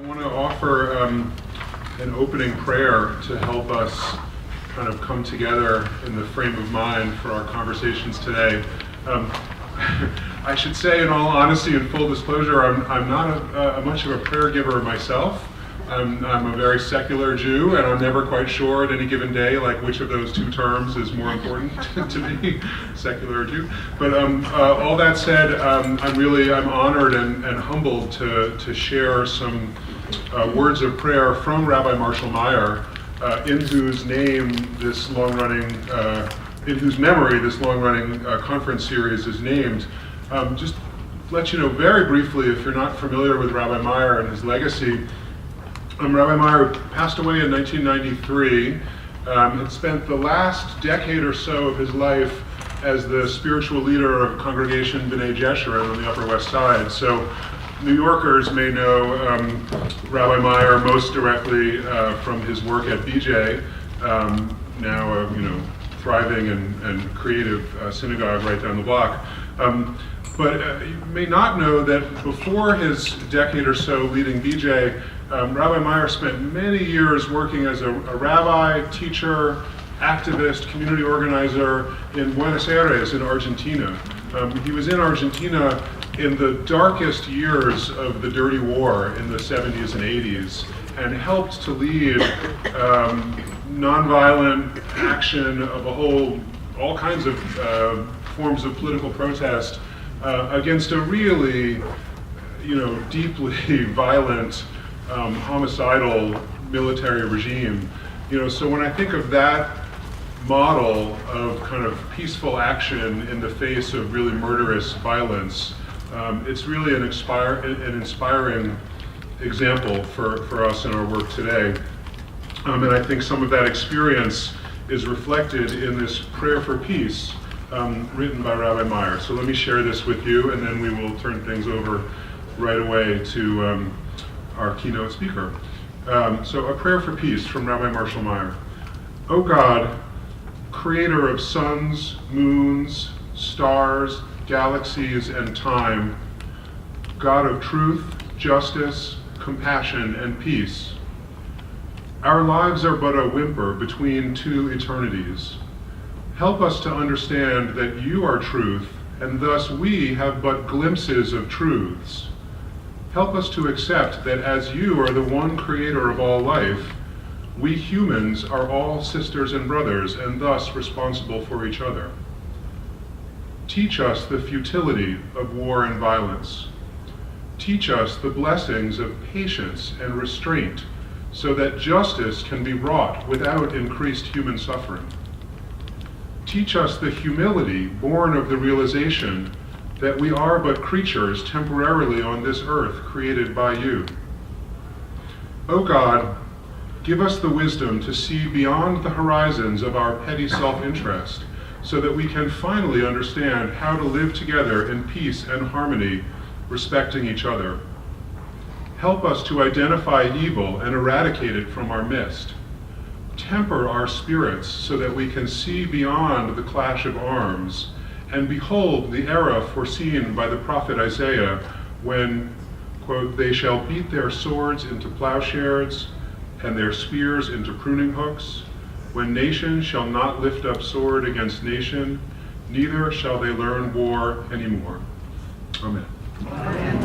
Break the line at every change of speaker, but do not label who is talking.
I want to offer an opening prayer to help us kind of come together in the frame of mind for our conversations today. I should say, in all honesty and full disclosure, I'm not much of a prayer giver myself. I'm a very secular Jew, and I'm never quite sure at any given day, like, which of those two terms is more important to me, secular or Jew. But all that said, I'm honored and humbled to share some words of prayer from Rabbi Marshall Meyer, in whose memory this long-running conference series is named. Just let you know very briefly, if you're not familiar with Rabbi Meyer and his legacy. Rabbi Meyer passed away in 1993, had spent the last decade or so of his life as the spiritual leader of congregation B'nai Jeshurun on the Upper West Side. So New Yorkers may know Rabbi Meyer most directly from his work at BJ, now a thriving and creative synagogue right down the block. But you may not know that before his decade or so leading BJ, Rabbi Meyer spent many years working as a rabbi, teacher, activist, community organizer in Buenos Aires in Argentina. He was in Argentina in the darkest years of the Dirty War in the 70s and 80s and helped to lead nonviolent action of all kinds of forms of political protest against a really, deeply violent, homicidal military regime. So when I think of that model of kind of peaceful action in the face of really murderous violence, it's really an inspiring example for us in our work today. And I think some of that experience is reflected in this prayer for peace written by Rabbi Meyer. So let me share this with you, and then we will turn things over right away to our keynote speaker. So a prayer for peace from Rabbi Marshall Meyer. O God, creator of suns, moons, stars, galaxies, and time, God of truth, justice, compassion, and peace, our lives are but a whimper between two eternities. Help us to understand that you are truth, and thus we have but glimpses of truths. Help us to accept that as you are the one creator of all life, we humans are all sisters and brothers, and thus responsible for each other. Teach us the futility of war and violence. Teach us the blessings of patience and restraint, so that justice can be wrought without increased human suffering. Teach us the humility born of the realization that we are but creatures temporarily on this earth created by you. O God, give us the wisdom to see beyond the horizons of our petty self-interest, so that we can finally understand how to live together in peace and harmony, respecting each other. Help us to identify evil and eradicate it from our midst. Temper our spirits so that we can see beyond the clash of arms and behold the era foreseen by the prophet Isaiah when, quote, they shall beat their swords into plowshares and their spears into pruning hooks, when nation shall not lift up sword against nation, neither shall they learn war anymore. Amen.
Amen.